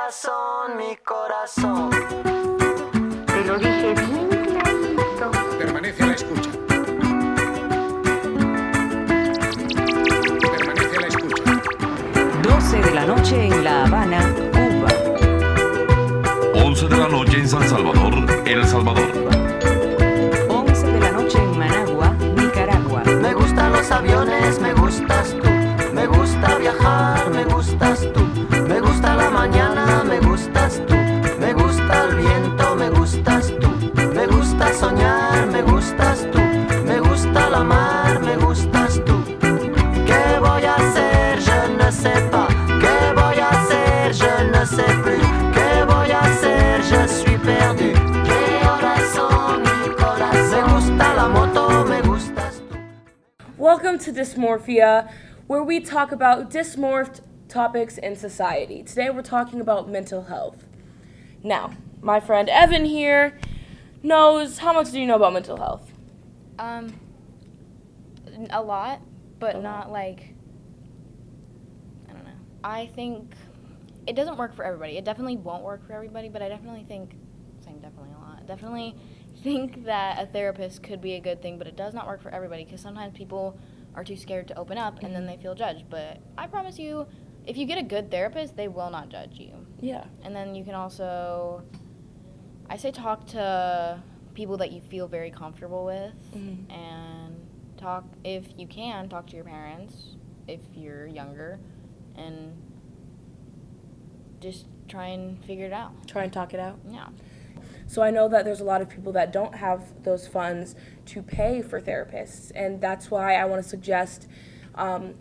corazón, mi corazón. Te lo dije bien clarito. Permanece a la escucha. Permanece a la escucha. 12 de la noche en La Habana, Cuba. 11 de la noche en San Salvador, El Salvador. 11 de la noche en Managua, Nicaragua. Me gustan los aviones, me gustas tú. Me gusta viajar, me gustas tú. Me gusta la mañana, me gustas tú. Me gusta el viento, me gustas tú. Me gusta soñar, me gustas tú. Me gusta la mar, me gustas tú. ¿Qué voy a hacer? Je ne sais pas. ¿Qué voy a hacer? Je ne sais plus. ¿Qué voy a hacer? Je suis perdu. ¿Qué horas son, mi corazón? Me gusta la moto, me gustas tú. Welcome to Dysmorphia, where we talk about dysmorphed topics in society. Today we're talking about mental health. Now, my friend Evan here knows, how much do you know about mental health? A lot, but not like, I don't know. I think it doesn't work for everybody. It definitely won't work for everybody, but I definitely think, saying definitely a lot, definitely think that a therapist could be a good thing, but it does not work for everybody because sometimes people are too scared to open up and then they feel judged. But I promise you, if you get a good therapist, they will not judge you. Yeah. And then you can also, I say talk to people that you feel very comfortable with and talk, if you can, talk to your parents if you're younger and just try and figure it out. Try and talk it out. Yeah. So I know that there's a lot of people that don't have those funds to pay for therapists, and that's why I want to suggest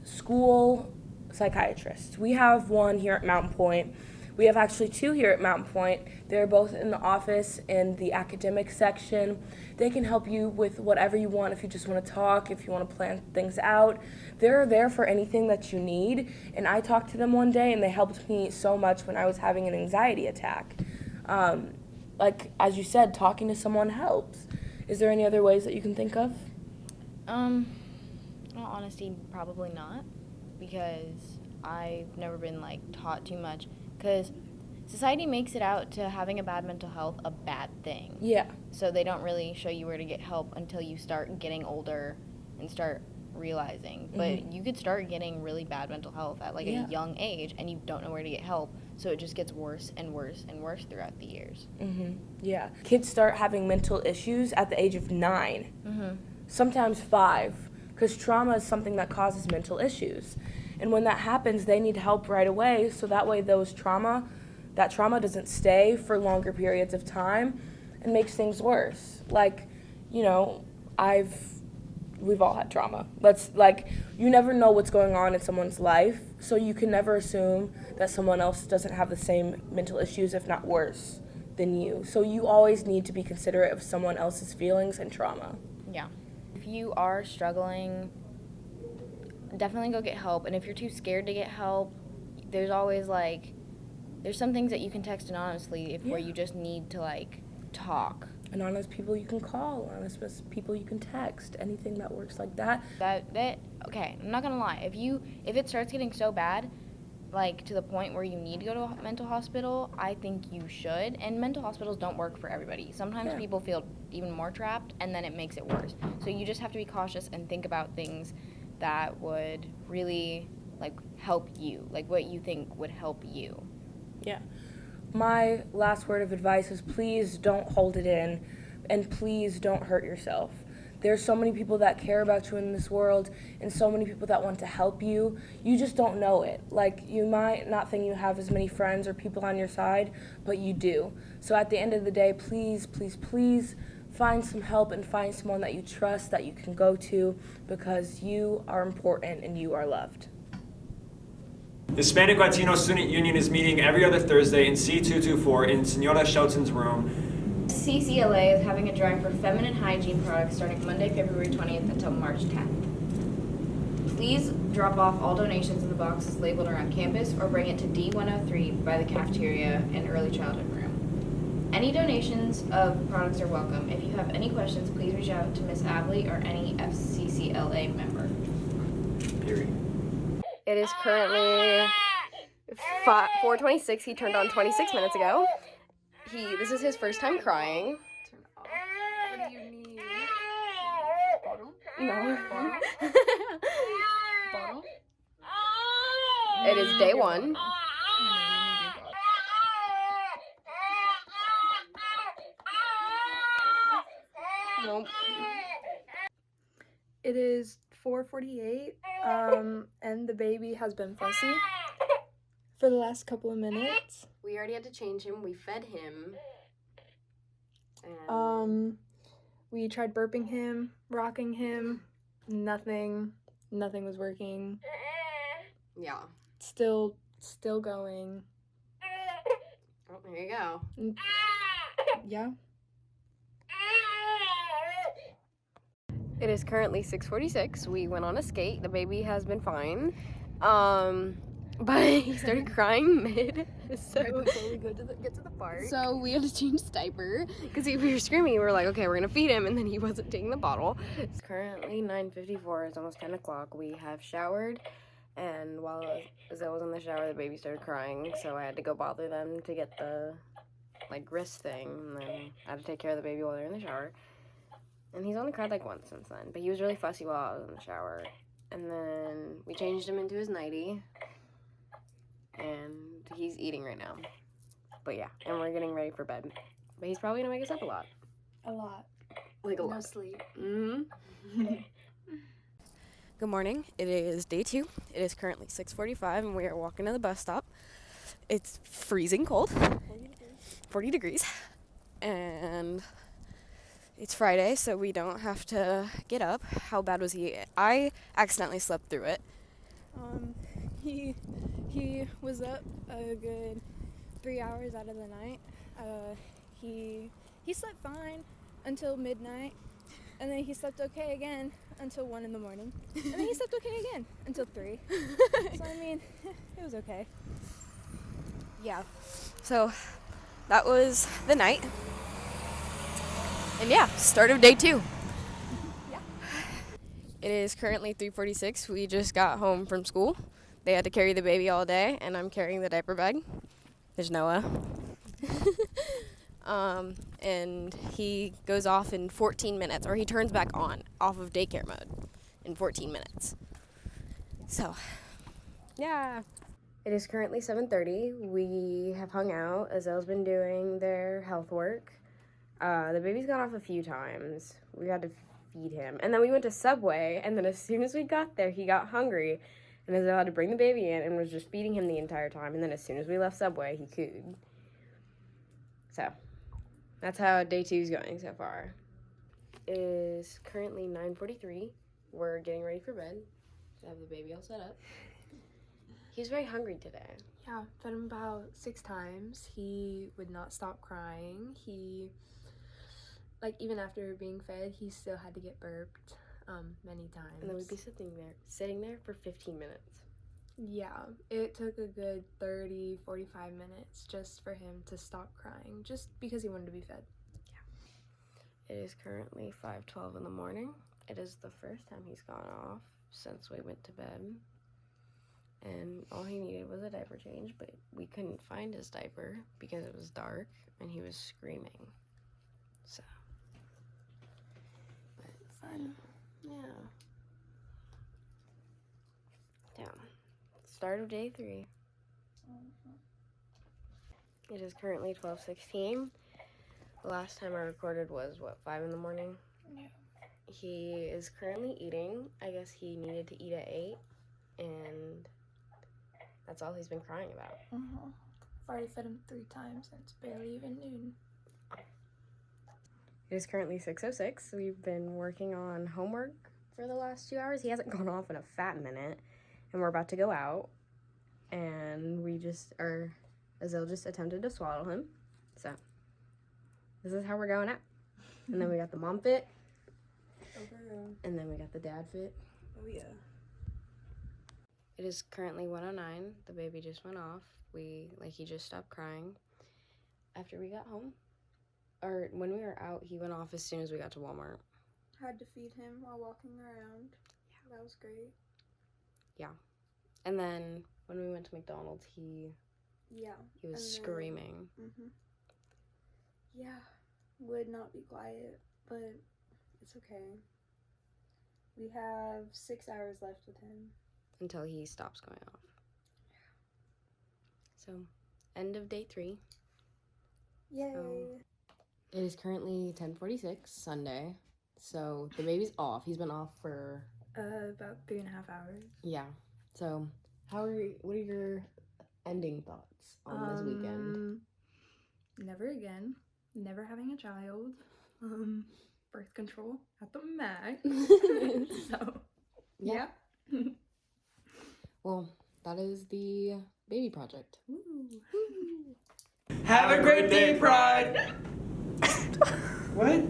school psychiatrists. We have one here at Mountain Point. We have actually two here at Mountain Point. They're both in the office in the academic section. They can help you with whatever you want, if you just want to talk, if you want to plan things out. They're there for anything that you need, and I talked to them one day, and they helped me so much when I was having an anxiety attack. Like, as you said, talking to someone helps. Is there any other ways that you can think of? In all honesty, probably not, because I've never been, like, taught too much, because society makes it out to having a bad mental health a bad thing. Yeah. So they don't really show you where to get help until you start getting older and start realizing. But you could start getting really bad mental health at, like, a young age, and you don't know where to get help, so it just gets worse and worse and worse throughout the years. Yeah. Kids start having mental issues at the age of 9, sometimes 5, because trauma is something that causes mental issues. And when that happens, they need help right away, so that way that trauma doesn't stay for longer periods of time and makes things worse. Like, you know, we've all had trauma. You never know what's going on in someone's life, so you can never assume that someone else doesn't have the same mental issues, if not worse, than you. So you always need to be considerate of someone else's feelings and trauma. Yeah. If you are struggling, definitely go get help. And if you're too scared to get help, there's always, like, there's some things that you can text anonymously where you just need to, like, talk. Anonymous people you can call, anonymous people you can text, anything that works like that. Okay, I'm not gonna lie. If it starts getting so bad, like, to the point where you need to go to a mental hospital, I think you should. And mental hospitals don't work for everybody. Sometimes people feel even more trapped, and then it makes it worse. So you just have to be cautious and think about things that would really, like, help you, like what you think would help you. Yeah. My last word of advice is please don't hold it in, and please don't hurt yourself. There's so many people that care about you in this world, and so many people that want to help you. You just don't know it. Like, you might not think you have as many friends or people on your side, but you do. So at the end of the day, please, please, please find some help and find someone that you trust that you can go to, because you are important and you are loved. Hispanic Latino Student Union is meeting every other Thursday in C224 in Senora Shelton's room. CCLA is having a drive for feminine hygiene products starting Monday, February 20th until March 10th. Please drop off all donations in the boxes labeled around campus or bring it to D103 by the cafeteria and early childhood room. Any donations of products are welcome. If you have any questions, please reach out to Ms. Abley or any FCCLA member. Period. It is currently 4:26. He turned on 26 minutes ago. This is his first time crying. Turn off. What do you need? Bottle? No. Bottle? It is day 1. Nope. It is 4:48, and the baby has been fussy for the last couple of minutes. We already had to change him. We fed him. And We tried burping him, rocking him. Nothing was working. yeah. Still going. Oh, there you go. Yeah. It is currently 6:46. We went on a skate. The baby has been fine. But he started crying mid. Right before we get to the park. So we had to change his diaper because we were screaming. We were like, okay, we're gonna feed him, and then he wasn't taking the bottle. It's currently 9:54. It's almost 10 o'clock. We have showered, and while Azelle was in the shower, the baby started crying. So I had to go bother them to get the wrist thing, and then I had to take care of the baby while they're in the shower. And he's only cried once since then, but he was really fussy while I was in the shower. And then we changed him into his nightie. And he's eating right now. But yeah, and we're getting ready for bed. But he's probably gonna wake us up a lot. A lot. A No lot. sleep. Mm-hmm. Good morning. It is day 2. It is currently 6:45 and we are walking to the bus stop. It's freezing cold. 40 degrees. And it's Friday, so we don't have to get up. How bad was he? I accidentally slept through it. He was up a good 3 hours out of the night. He slept fine until midnight, and then he slept okay again until 1 in the morning, and then he slept okay again until 3. So I mean, it was okay. Yeah. So that was the night. And yeah, start of day 2. Yeah. It is currently 3:46. We just got home from school. They had to carry the baby all day, and I'm carrying the diaper bag. There's Noah. And he goes off in 14 minutes, or he turns back on, off of daycare mode in 14 minutes. So, yeah. It is currently 7:30. We have hung out. Azelle's been doing their health work. The baby's gone off a few times. We had to feed him. And then we went to Subway, and then as soon as we got there, he got hungry. And Azelle had to bring the baby in and was just feeding him the entire time. And then as soon as we left Subway, he cooed. So, that's how day 2 is going so far. It is currently 9:43. We're getting ready for bed. I have the baby all set up. He's very hungry today. Yeah, fed him about 6 times. He would not stop crying. Even after being fed, he still had to get burped many times. And then we'd be sitting there for 15 minutes. Yeah, it took a good 30, 45 minutes just for him to stop crying, just because he wanted to be fed. Yeah. It is currently 5:12 in the morning. It is the first time he's gone off since we went to bed. And all he needed was a diaper change, but we couldn't find his diaper because it was dark and he was screaming. So, but fun. Yeah. Down. Start of day 3. It is currently 12:16. The last time I recorded was, 5 in the morning? Yeah. He is currently eating. I guess he needed to eat at 8, and that's all he's been crying about. I've already fed him 3 times, and it's barely even noon. It is currently 6:06. We've been working on homework for the last 2 hours. He hasn't gone off in a fat minute, and we're about to go out. And Azelle just attempted to swaddle him. So, this is how we're going out. And then we got the mom fit. And then we got the dad fit. Oh, yeah. It is currently 1:09. The baby just went off. He just stopped crying after we got home. Or when we were out, he went off as soon as we got to Walmart. Had to feed him while walking around. Yeah. That was great. Yeah. And then when we went to McDonald's, he was screaming. Yeah, would not be quiet, but it's okay. We have 6 hours left with him. Until he stops going off. So, end of day 3. Yay! So, it is currently 10:46 Sunday, so the baby's off. He's been off for About 3.5 hours. Yeah. So, what are your ending thoughts on this weekend? Never again. Never having a child. Birth control at the max. So, yeah. Well, that is the baby project. Have a great day, Pride! What?